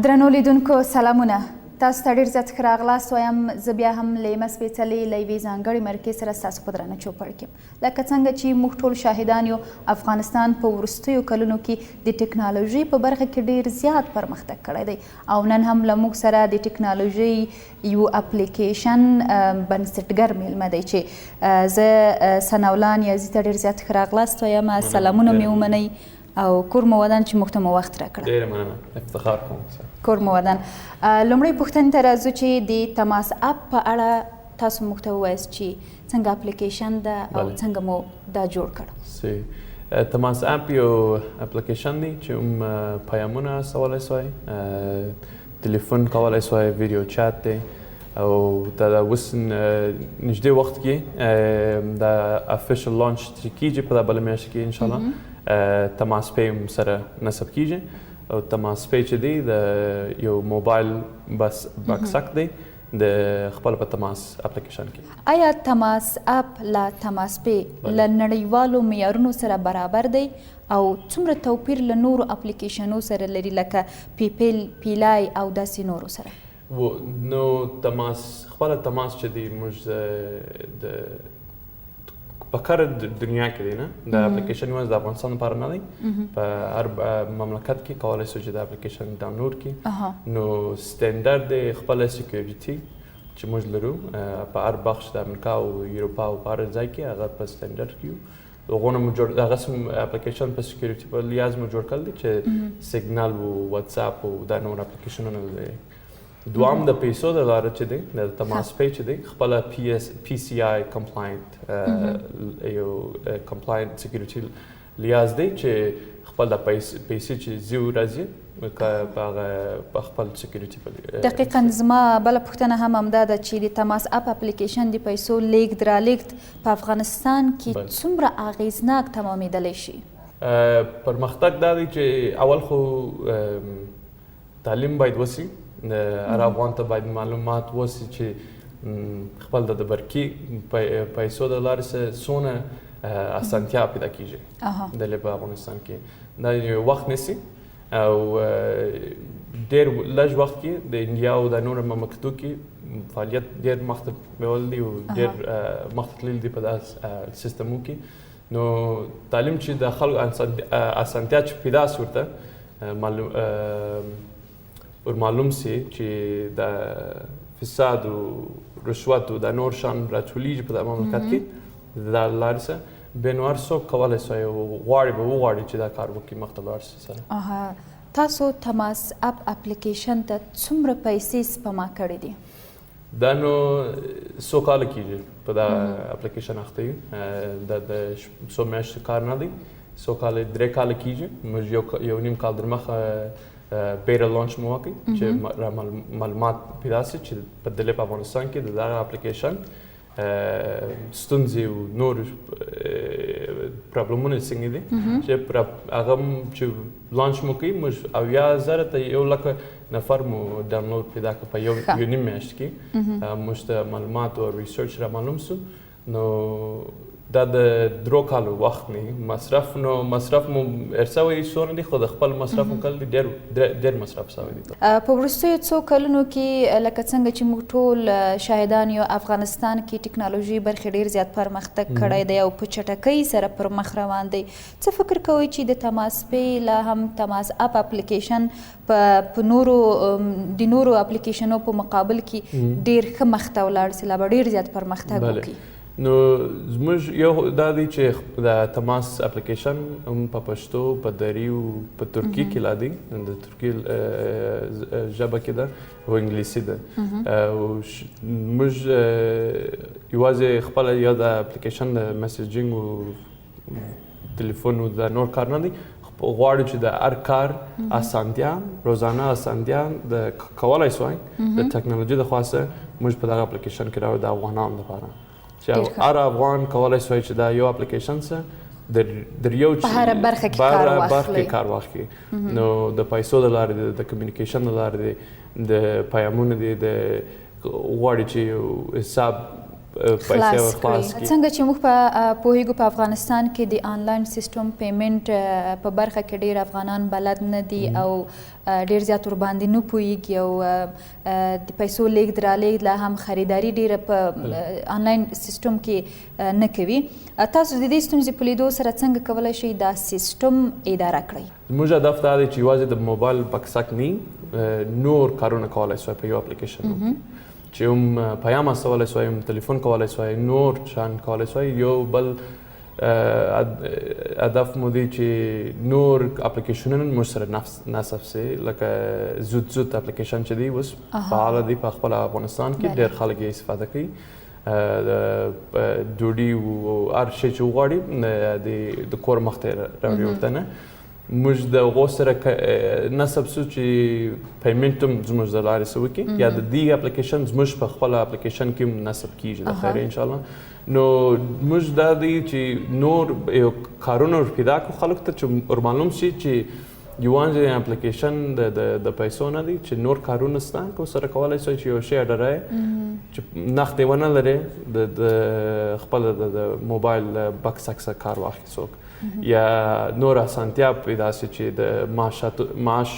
درنو لیدونکو سلامونه، تاسو ته ډېر زیات ښه راغلاست وایم. زه بیا هم له یمه سپېڅلې له یوې ځانګړې مرکې سره ستاسو په درانه چوپړ کې یم. لکه څنګه چې موږ ټول شاهدان یو، افغانستان په وروستیو کلونو کې د ټکنالوژۍ په برخه کې ډېر زیات پرمختګ کړی دی او نن هم له موږ سره د ټکنالوژۍ یو اپلکېشن بنسټګر میلمه دی چې زه ثناوالله نیازي ته ډېر زیات ښه راغلاست وایم. سلامونه مې ومنئ او کور مو ودان چې موږ ته مو وخت راکړه. ډېره مننه، افتخار کوم. کور مو ودان. لومړی پوښتنې ته راځو چې د تماس اپ په اړه تاسو موږ ته ووایاست چې څنګه اپلیکیشن ده او څنګه مو دا جوړ کړ. تماس اپ یو اپلیکیشن دی چې پیغامونه استولی سوی، تلیفون کولی سوی، ویډیو چات دی او دا اوس نږدې وخت کې د افیشل لانچ چې کیږي په دا بله میاشت کې انشاءالله تماس پی سره نصب کیږي او تماس پی چې دی د یو موبایل بکسک دی د خپل په تماس اپلیکیشن کې. آیا تماس اپ لا تماس پی له نړیوالو معیارونو سره برابر دی او څومره توپیر له نورو اپلیکیشنو سره لري لکه پیپل، پیلای او داسې نورو سره؟ نو تماس خپل تماس چې دی موږ د په کار دنیا کې دی نه، د اپلیکیشن یوازې د افغانستان لپاره نه دی، په هر مملکت کې کولی شو چې د اپلیکیشن ډاونلوډ کړي. نو سټنډرډ دی خپله سیکیورټي چې موږ لرو په هر بخش د امریکا او اروپا او په هر ځای کې هغه په سټنډرډ کې یو. هغونه مو جوړ هغه اپلیکیشن په سیکیورټي په لیاز مو جوړ کړل دي چې سیګنال او واتساپ او دا نور اپلیکیشنونه لري. دوام د پیسو د لارې چې دی د تماس پی چې دی خپله پی سی آی کمپلاینټ یو کمپلاینټ سیکیورټي لیاز دی چې خپل د پیسې چې زیو راځي په خپل سیکیورټي. دقیقاً زما بله پوښتنه هم همدا ده چې د تماس اپ اپلیکیشن د پیسو لیږد رالېږد په افغانستان کې څومره اغېزناک تمامېدلی شي؟ پرمختګ دا دی چې اول خو تعلیم باید وسي، هر افغان ته باید معلومات وسي چې خپل د برقي پیسو د لارې سره څونه اسانتیا پیدا کیږي د په افغانستان کې. دا یو وخت نیسي او ډېر لږ وخت کې د انډیا او د نورو مملکتو کې فعالیت ډېر مخته بیول دی او ډېر مخته تللی دی په داسې سیستمو کې. نو تعلیم چې د خلکو اسانتیا چې پیدا سي ورته معلوم سي چې د فساد او رشوت او د نور شان راټولیږي په دغه مملکت کې د لارې سره بیا نو هر څوک کولی سي او وغواړي چې دا کار وکړي مخته لاړ سي سره. تاسو تماس اپ اپلیکیشن ته څومره پیسې سپما کړې دي؟ دا نو څو کاله کېږي په دا اپلیکیشن اخته یو، دا د څو میاشتو کار نه دی، څو کاله 3 کاله کېږي. موږ یو نیم کال در مخه بیره لانچ مو وکړ چې معلومات پیدا سي چې په دلته په افغانستان کې د دغه اپلیکیشن ستونزې او نور پرابلمونه څنګه دي چې هغه چې لانچ مو کوي موږ 80,000 ته 100,000 نفر مو ډاونلوډ پیدا کړ په یو نیم میاشت کې. موږ ته معلومات او ریسرچ را معلوم سو. نو دا د 3 کالو وخت نه مصرف مو ارسوي څونه دي خو د خپل مصرف مکل ډېر مصرف سوی دي. په وروستیو څو کلونو کې لکه څنګه چې موږ ټول شاهدان یو، افغانستان کې ټکنالوژي برخې ډېر زیات پرمختګ کړی دی او په چټکۍ سره پر مخ روان دی. څه فکر کوئ چې د تماس پی لا هم تماس اپ اپلیکیشن په د نورو اپلیکیشنو په مقابل کې ډېر ښه مخته ولاړ سي، لا به ډېر زیات پرمختګ وکړي؟ نو زموږ یو دا دی چې د تماس اپلیکیشن هم په پښتو، په دری او په ترکی کې لا دی، د ترکی ژبه کې ده او انګلیسي ده. موږ یوازې خپله یا د اپلیکیشن د میسیجینګ او تلیفون او د نور کار نه دی، غواړو چې د هر کار اسانتیا، روزانه اسانتیا د کولی سوای د ټکنالوژي د خوا سره موږ په دغه اپلیکیشن کې راوړو د افغانانو لپاره چې هر افغان کولی سوی چې دا یو اپلیکیشن سره در یو په هره برخه کې کار واخلي. نو د پیسو د لارې دی، د کمیونیکیشن د لارې دی، د پیغامونه دی، د غواړي چې یو حساب پیسې خلاص کړي. څنګه چې موږ په پوهیږو په افغانستان کې د آنلاین سیستم پیمنټ په برخه کې ډیر افغانان بلد نه دي او ډیر زیات ورباندې نه پوهیږي او د پیسو لیږد رالېږد لا هم خریداري ډیره په آنلاین سیستم کې نه کوي. تاسو د دې ستونزې په لیدو سره څنګه کولی شئ دا سیستم اداره کړئ؟ زموږ هدف دا دی چې یوازې د موبایل بکسک نه نور کارونه کولی سوی په یو اپلیکیشن چې هم پیام استولی سوی، هم تلیفون کولی سوی، نور شان کولی سوی. یو بل هدف مو دی چې نور اپلیکیشنونه موږ سره نصب سي، لکه زود اپلیکیشن چې دی اوس فعاله دی په خپل افغانستان کې، ډېر خلک یې استفاده کوي. ډوډۍ او هر شی چې وغواړي د کور مخ ته راوړي ورته نه. موږ د هغو سره نصب سو چې پیمنټ هم زموږ د لارې څه وکړي، یا د دې اپلیکیشن زموږ په خپل اپلیکیشن کې هم نصب کیږي د خیر انشاءالله. نو موږ دا دی چې نور یو کارونه پیدا کړو خلکو ته چې ورمعلوم شي چې یوازې اپلیکیشن د پیسو نه دی، چې نور کارونه شته که سره کولی شئ چې یو شی اډرای چې نقد یې ونه لرې د خپل د موبایل بکس څخه کار واخلي څوک، یا نور اسانتیا پیدا شي چې د معاش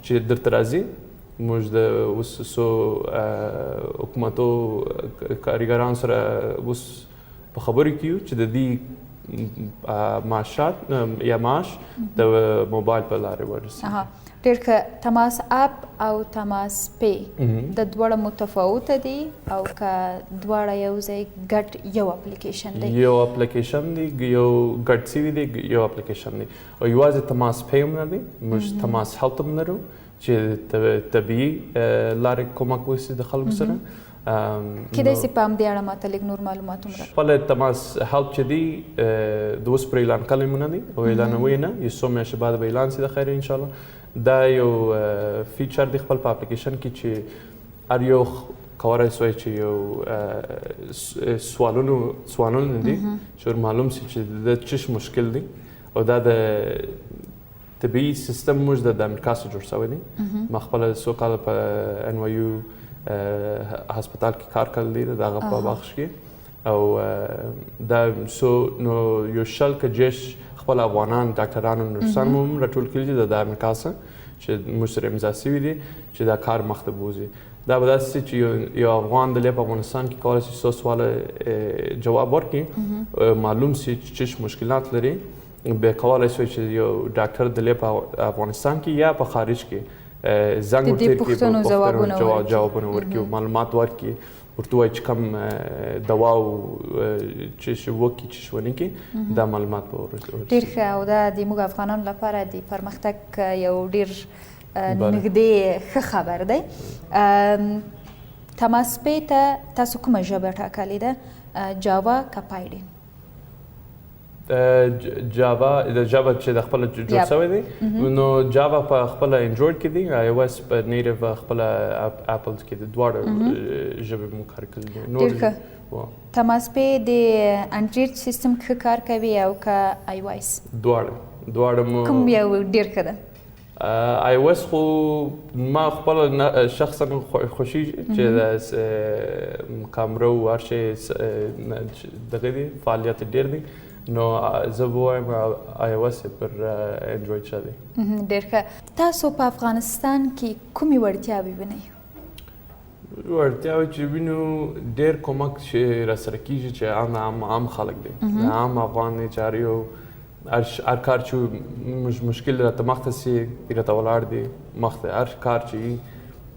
چې درته راځي. موږ د اوس څو حکومتو کارګرانو سره اوس په خبرو کې یو چې د دې معاشات یا معاش د موبایل په لارې ورسي. ډېر ښه. تماس اپ او تماس پی د دواړه متفاوته دي او که دواړه یو ځای ګډ یو اپلیکیشن دی؟ یو اپلیکیشن دی، یو ګډ سوي دی، یو اپلیکیشن دی. او یوازې تماس پی هم نه دی، موږ تماس هلت هم لرو چې طبیعي لارې کومک وشي د خلکو سره. کیدای شي په همدې اړه ماته لږ نور معلومات هم راکړئ. خپل تماس هلپ چې دی د اوس پر اعلان کلی مو نه دی او اعلانوي نه، یو څو میاشتې بعد به اعلان سي د خیر انشاءالله. دا یو فیچر دی خپل په اپلیکیشن کې چې هر یو کولی سوی چې یو سوالونه دي چې معلوم سي چې د چش مشکل دی. او دا د طبیعي سیستم موږ د امریکا څخه جوړ شوی دی. ما خپله څو کاله په ان وای یو هسپتال کې کار کړی دی د هغه په بخش کې. او دا نو یو شل که جیش خپل افغانان ډاکټران او نرسان مو هم راټول کړي دي د امریکا څخه چې موږ سره امضا شوي دي چې دا کار مخ ته بوځي. دا به داسې چې یو افغان د په افغانستان کې کولی شي څو سواله جواب ورکړي، معلوم شي چې څه مشکلات لري، به کولی شي چې یو ډاکټر د په افغانستان کې یا په خارج کې زنګ ورته کړي، پوښتنو جوابونه ورکړي، معلومات ورکړي، ورته وایي چې کوم دوا او چې وکړي چې ونه کړي، دا معلومات به ورکړي. ډېر ښه. او دا د موږ افغانانو لپاره د پرمختګ یو ډېر نږدې ښه خبر دی. تماس پی ته تاسو کومه ژبه ټاکلې ده؟ جاوا که پایډین؟ جاوا د جاوا چې د خپل جوړ شوی دی، نو جاوا په خپل انډروید کې دی، آی او اس په نیټیو خپل اپل کې د دواړو ژبې مو کار کوي. نور تماس پی د انډروید سیستم کې کار کوي او که آی او اس؟ دواړه مو. کوم یو ډېر ښه ده؟ آی او اس خو ما خپل شخصا خوښیږي چې د کامرو او هر شی دغه دی فعالیت ډېر دی، نو زه به وایم آی او اس پر انډروید شه دی. ډېر ښه. تاسو په افغانستان کې کومې وړتیاوې وینئ؟ وړتیاوې چې وینو ډېر کومک چې راسره کېږي چې عام خلک دی، د عام افغان دی چې هر یو هر کار چې مشکل راته مخ ته سي راته ولاړ دی مخ ته، هر کار چې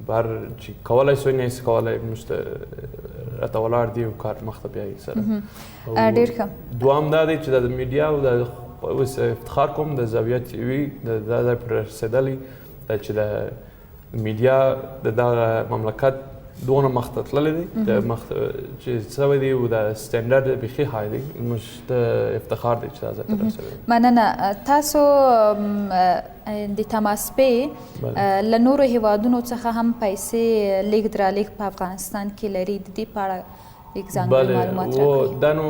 بهر چې کولی سوی نه شي کولی موږ ته راته ولاړ دی او کار مخ ته بیایي سره. ډېر ښه. دوام دا دی چې د میډیا او د اوس افتخار کوم د زاویه ټي وي دا پر رسېدلی دا چې د میډیا د دغه مملکت دونه مخ ته تللی دی، د مخ چې شوی دی او د سټنډرډ بیخي های دی، موږ ته افتخار دی چې دا ځای ته رسولی. مننه. تاسو د تماس پی له نورو هیوادونو څخه هم پیسې لیږد رالېږد په افغانستان کې لري، د دې په اړه یک ځانګړي معلومات راکړئ. دا نو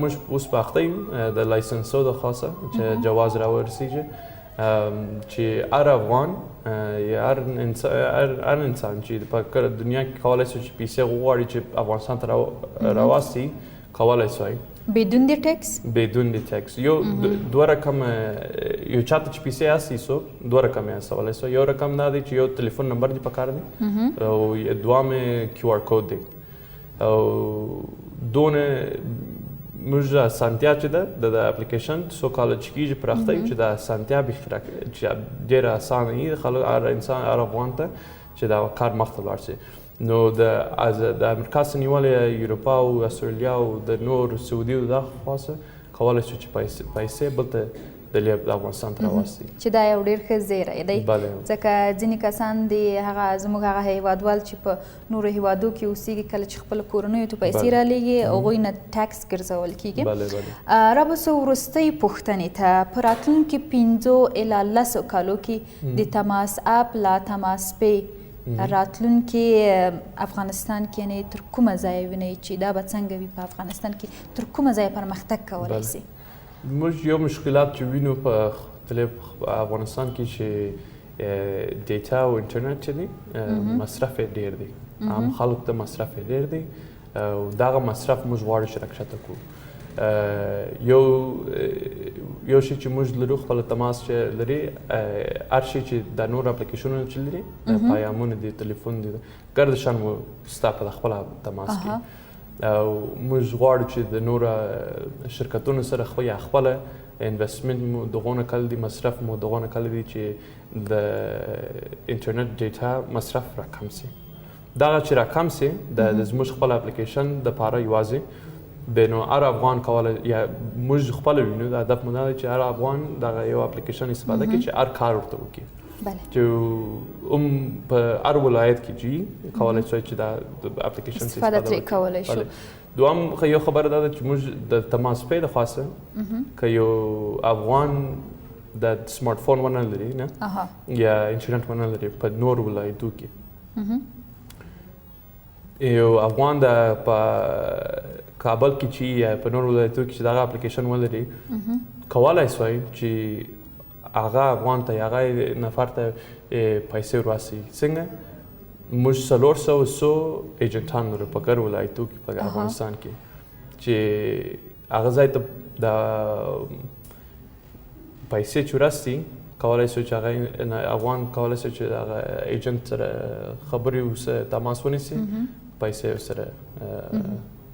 موږ اوس په اخته یو د لایسنسو د خاصه چې جواز راورسیږي چې هر افغان یا هر انسان چې په دنیا کې کولی شي چې پیسې وغواړي چې افغانستان ته راوستي کولی شي بدون د ټیکس بدون د ټیکس یو دوه رقم یو چاته چې پیسې اسی سو دوه رقم یې استولی سو یو رقم دا دی چې یو تلیفون نمبر دی پکار دی او دوام کیو آر کود دی او دونه موږ اسانتیا چې ده د اپلیکیشن څو کاله چې کېږي پراخته چې دا اسانتیا بېخي چې ډېره اسانه وي خلک هر انسان هر افغان ته چې دا کار مخته لاړ شي نو د امریکا څخه نیولې یوروپا او استرالیا او د نور سعودي او دا خواصه کولی شو چې پیسې بل ته د افغانستان ته راوستي چې دا یو ډېر ښه زیری دی ځکه ځینې کسان د هغه زموږ هغه هیوادوال چې په نورو هیوادو کې اوسېږي کله چې خپلو کورنیو ته پیسې رالیږي هغوی نه ټیکس ګرځول کېږي رابسو وروستۍ پوښتنې ته په راتلونکي 5 الی 10 کالو کې د تماس اپ لا تماس پی راتلونکي افغانستان کې یعنې تر کومه ځایه وینئ چې دا به څنګه وي په افغانستان کې تر کومه ځایه پرمختګ کولی سي موږ یو مشکلات چې وینو په افغانستان کې چې ډیټا او انټرنیټ چې دی مصرف یې ډېر دی عام خلکو ته مصرف یې ډېر دی او دغه مصرف موږ غواړو چې راکښته کړو یو شی چې موږ لرو خپل تماس چې لري هر شی چې د نور اپلیکیشنونو چې لري پیغامونه دي تلیفون دي ګرد شان مو ستا په خپل تماس کې او موږ غواړو چې د نورو شرکتونو سره خپله انویسټمنټ مو دغونه کله دي مصرف مو دغونه کله دي چې د انټرنیټ ډیټا مصرف راکم سي دغه چې راکم سي د زموږ خپل اپلیکیشن دپاره یوازې بینو هر افغان کولی یا موږ خپله وینو د هدف مو دا دی چې هر افغان دغه یو اپلیکیشن استفاده کړي چې هر کار ورته وکړي چې په هر ولایت کې چې کولی شي چې دا اپلیکیشن استفاده ترې کولی شو دوهم یو خبره دا ده چې موږ د تماس پی د خواسته که یو افغان د سمارټ فون ونه لري نه یا انټرنیټ ونه لري په نور ولایتو کې یو افغان د په کابل کې چې یا په نور ولایتو کې چې دغه اپلیکیشن ولري کولی شي چې هغه افغان ته هغه نفر ته پیسې وراسي څنګه موږ 400 ایجنټان لرو په هر ولایتو کې په افغانستان کې چې هغه ځای ته د پیسې چې وراسي کولی شي چې هغه افغان کولی شي چې هغه ایجنټ سره خبرې ورسره تماس ونیسي پیسې ورسره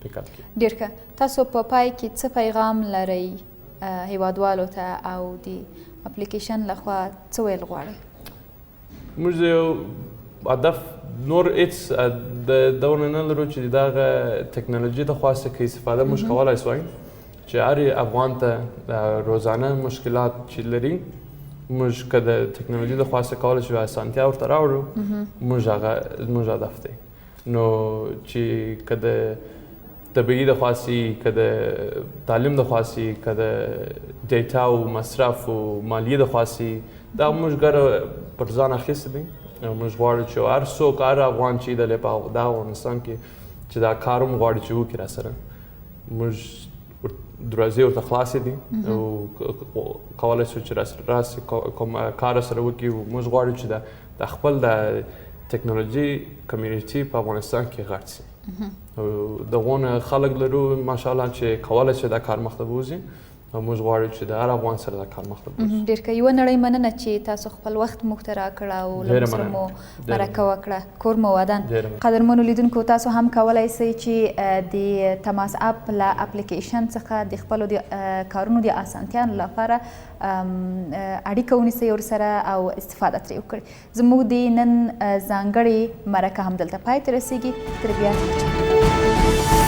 پیک اپ کړي ډېر ښه تاسو په پای کې څه پیغام لرئ هیوادوالو ته او د اپلیکیشن لخوا څه ویل غواړئ موږ یو هدف نور هېڅ د دونه نه لرو چې دغه ټکنالوژي د خواسته کې استفاده موږ کولی شوی چې هر افغان ته روزانه مشکلات چې لري موږ که د ټکنالوژي د خواسته کولی شو اسانتیا ورته راوړو موږ هدف دی نو چې که د طبیعي د خواسي که د تعلیم د خواسي که د ډیټا او مصرف او مالیې د خواسي دا موږ ګره پر ځان اخیستی دی موږ غواړو چې هر څوک هر افغان چې دی په دغه افغانستان کې چې دا کار هم غواړي چې وکړي راسره موږ دروازې ورته خلاصې دي او کولی شو چې راسي کوم کار سره وکړي موږ غواړو چې د خپل د ټکنالوژي کمیونټي په افغانستان کې غټ سي دغونه خلک لرو ماشاءالله چې کولی شي دا کار مخته بوځي او موږ غواړو چې د هر افغان سره دا کار مخته بوځي ډېر ښه یوه نړۍ مننه چې تاسو خپل وخت موږ ته راکړه او له موږ سره مو مرکه وکړه کور مو ودان قدرمنو لیدونکو تاسو هم کولی شئ چې د تماس اپ له اپلیکیشن څخه د خپلو د کارونو د اسانتیانو لپاره اړیکه ونیسئ ورسره او استفاده ترې وکړئ زموږ د نن ځانګړې مرکه همدلته پای ته رسیږي تر بیا